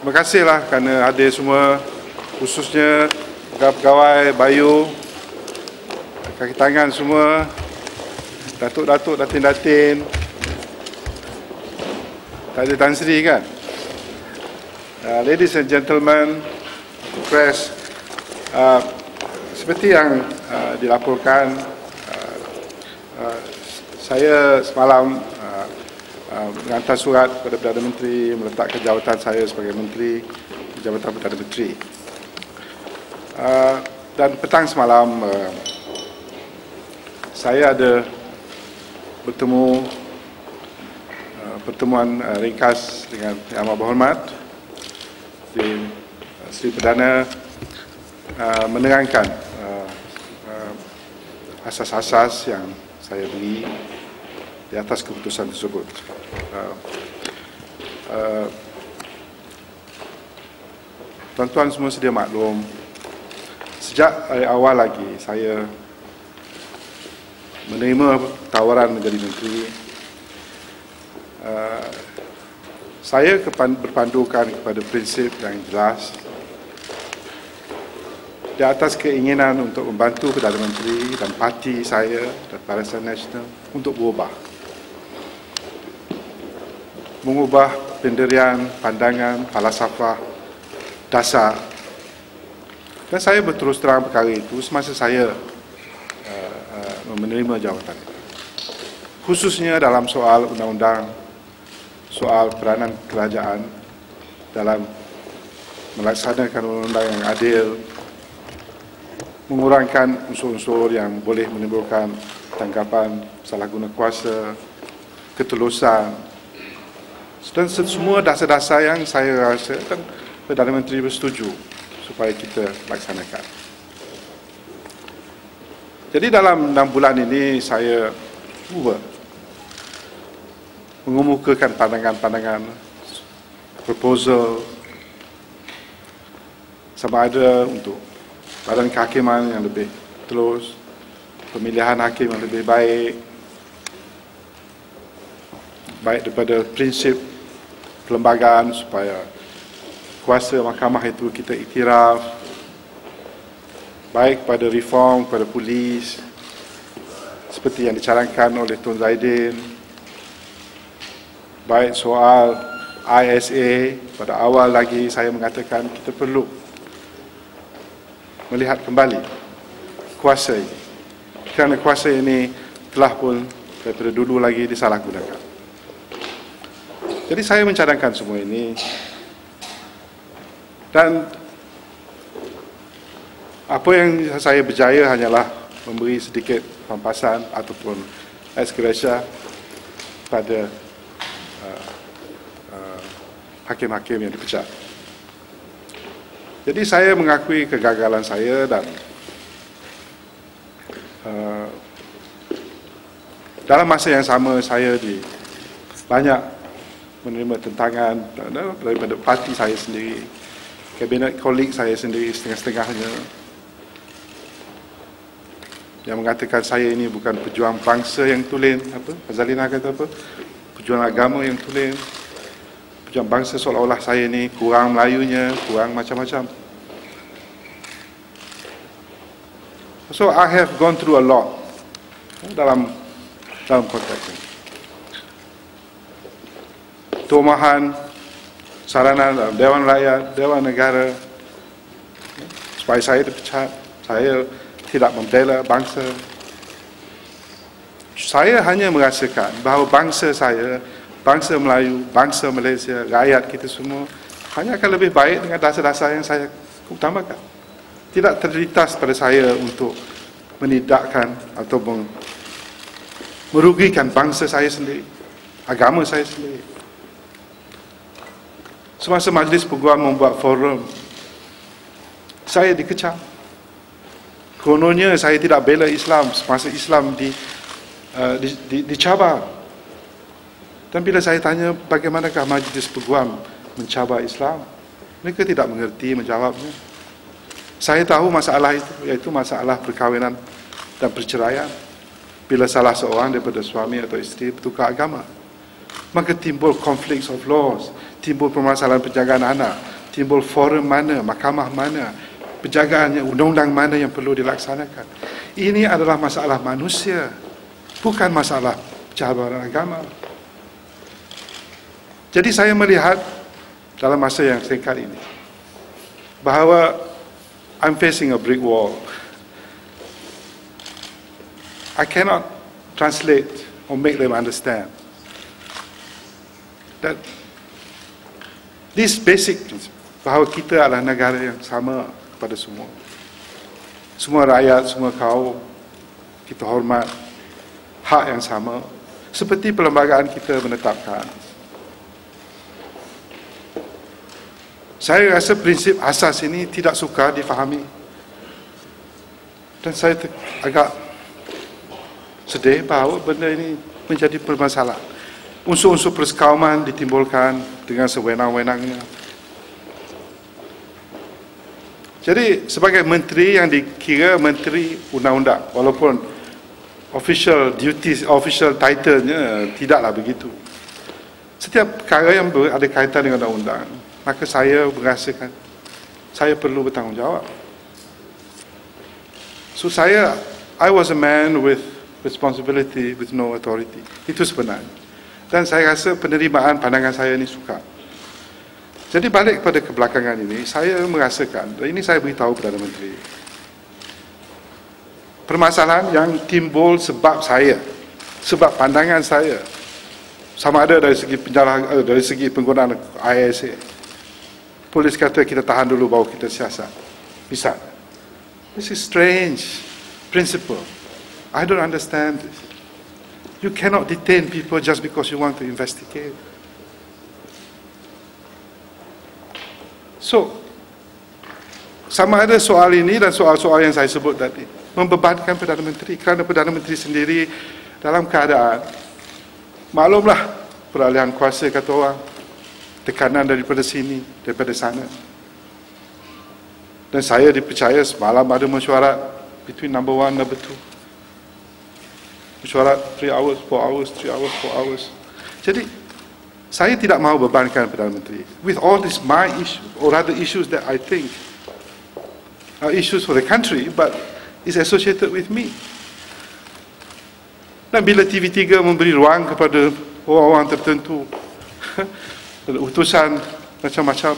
Terima kasihlah kerana hadir semua, khususnya pegawai Bayu, kaki tangan semua, datuk-datuk, datin-datin, tak ada Tan Sri kan? Ladies and gentlemen, press, seperti yang dilaporkan, saya semalam menghantar surat kepada Perdana Menteri meletakkan jawatan saya sebagai Menteri Jabatan Perdana Menteri. Dan petang semalam saya ada bertemu pertemuan ringkas dengan Yang Amat Berhormat di Seri Perdana, menerangkan asas-asas yang saya beri di atas keputusan tersebut. Tuan-tuan semua sedia maklum, sejak dari awal lagi saya menerima tawaran menjadi menteri, saya berpandukan kepada prinsip yang jelas di atas keinginan untuk membantu Perdana Menteri dan parti saya dan Barisan Nasional untuk mengubah pendirian, pandangan, falsafah dasar. Dan saya berterus terang perkara itu semasa saya menerima jawatan itu. Khususnya dalam soal undang-undang, soal peranan kerajaan dalam melaksanakan undang-undang yang adil, mengurangkan unsur-unsur yang boleh menimbulkan tanggapan salah guna kuasa, ketulusan, dan semua dasar-dasar yang saya rasa dan Perdana Menteri bersetuju supaya kita laksanakan. Jadi dalam 6 bulan ini saya cuba mengemukakan pandangan-pandangan, proposal, sama ada untuk badan kehakiman yang lebih terus, pemilihan hakim yang lebih baik daripada prinsip perlembagaan supaya kuasa mahkamah itu kita iktiraf, baik pada reform pada polis seperti yang dicalankan oleh Tun Zaidin, baik soal ISA. Pada awal lagi saya mengatakan kita perlu melihat kembali kuasa ini, kerana kuasa ini telah pun daripada dulu lagi disalahgunakan. Jadi saya mencadangkan semua ini, dan apa yang saya berjaya hanyalah memberi sedikit pampasan ataupun ex gratia pada hakim-hakim yang dipecat. Jadi saya mengakui kegagalan saya dan dalam masa yang sama saya banyak menerima tentangan daripada parti saya sendiri, kabinet kolik saya sendiri setengah-setengahnya, yang mengatakan saya ini bukan pejuang bangsa yang tulen, Azalina kata pejuang agama yang tulen, pejuang bangsa, seolah-olah saya ini kurang Melayunya, kurang macam-macam. So I have gone through a lot dalam konteks ini. Tomahan, saranan dalam Dewan Rakyat, Dewan Negara, supaya saya dipecat, saya tidak membela bangsa. Saya hanya merasakan bahawa bangsa saya, bangsa Melayu, bangsa Malaysia, rakyat kita semua hanya akan lebih baik dengan dasar-dasar yang saya utamakan. Tidak terlintas pada saya untuk menidakkan atau merugikan bangsa saya sendiri, agama saya sendiri. Semasa Majlis Peguam membuat forum, saya dikecam. Kononnya saya tidak bela Islam semasa Islam dicabar. Dan bila saya tanya bagaimanakah Majlis Peguam mencabar Islam, mereka tidak mengerti menjawabnya. Saya tahu masalah itu, iaitu masalah perkahwinan dan perceraian. Bila salah seorang daripada suami atau isteri bertukar agama, maka timbul conflicts of laws, timbul permasalahan penjagaan anak, timbul forum mana, mahkamah mana, penjagaan undang-undang mana yang perlu dilaksanakan. Ini adalah masalah manusia, bukan masalah cabaran agama. Jadi saya melihat dalam masa yang singkat ini bahawa I'm facing a brick wall. I cannot translate or make them understand that this basic principle, bahawa kita adalah negara yang sama kepada semua. Semua rakyat, semua kaum, kita hormat hak yang sama, seperti perlembagaan kita menetapkan. Saya rasa prinsip asas ini tidak sukar difahami. Dan saya agak sedih bahawa benda ini menjadi permasalahan. Unsur-unsur persekauman ditimbulkan dengan sewenang-wenangnya. Jadi sebagai menteri yang dikira menteri undang-undang, walaupun official duties, official title-nya tidaklah begitu. Setiap perkara yang ada kaitan dengan undang-undang, maka saya merasakan saya perlu bertanggungjawab. So I was a man with responsibility, with no authority. Itu sebenarnya. Dan saya rasa penerimaan pandangan saya ini sukar. Jadi balik kepada kebelakangan ini, saya merasakan, dan ini saya beritahu Perdana Menteri, permasalahan yang timbul sebab saya, sebab pandangan saya, sama ada dari segi penjara, dari segi penggunaan ISA. Polis kata kita tahan dulu baru kita siasat. Bisa. This is strange principle. I don't understand this. You cannot detain people just because you want to investigate. So, sama ada soal ini dan soal-soal yang saya sebut tadi membebankan Perdana Menteri, kerana Perdana Menteri sendiri dalam keadaan, maklumlah peralihan kuasa kata orang, tekanan daripada sini, daripada sana. Dan saya dipercaya semalam ada mesyuarat between number 1 and number 2. Mesyuarat 3 hours, 4 hours, 3 hours, 4 hours. Jadi saya tidak mahu bebankan Perdana Menteri with all these my issues, or other issues that I think are issues for the country, but is associated with me. Dan bila TV3 memberi ruang kepada orang-orang tertentu, utusan macam-macam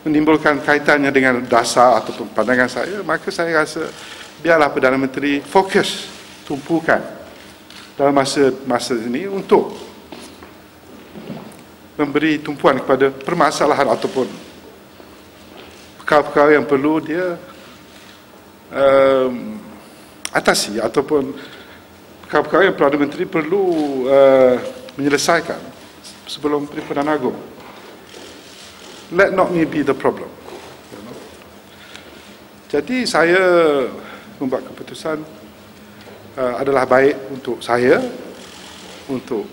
menimbulkan kaitannya dengan dasar ataupun pandangan saya, maka saya rasa biarlah Perdana Menteri fokus, tumpukan dalam masa ini untuk memberi tumpuan kepada permasalahan ataupun perkara-perkara yang perlu dia atasi, ataupun perkara-perkara yang Perdana Menteri perlu menyelesaikan sebelum Perdana Agong. Let not me be the problem. Jadi saya membuat keputusan adalah baik untuk saya, untuk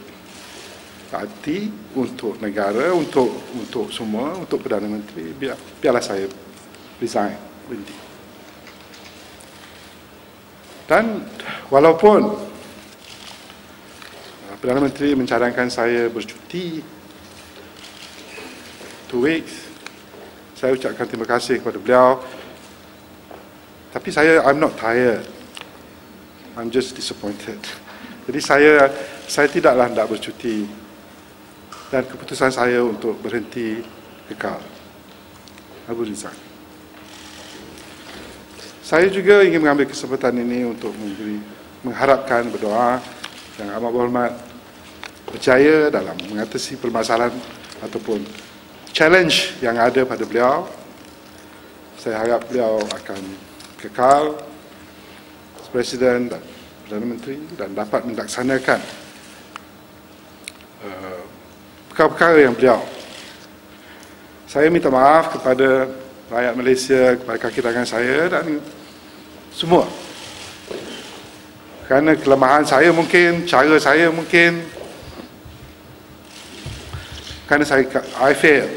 parti, untuk negara, untuk semua, untuk Perdana Menteri. Biarlah saya resign, berhenti. Dan walaupun Perdana Menteri mencadangkan saya bercuti 2 weeks, saya ucapkan terima kasih kepada beliau. Tapi I'm not tired. I'm just disappointed. Jadi saya tidaklah hendak bercuti. Dan keputusan saya untuk berhenti kekal. Abu Rizal. Saya juga ingin mengambil kesempatan ini untuk mengharapkan, berdoa yang amat berhormat berjaya dalam mengatasi permasalahan ataupun challenge yang ada pada beliau. Saya harap beliau akan kekal sebagai Presiden dan Perdana Menteri dan dapat melaksanakan perkara-perkara yang beliau. Saya minta maaf kepada rakyat Malaysia, kepada kaki tangan saya dan semua. Kerana kelemahan saya mungkin, cara saya mungkin, kerana I fail.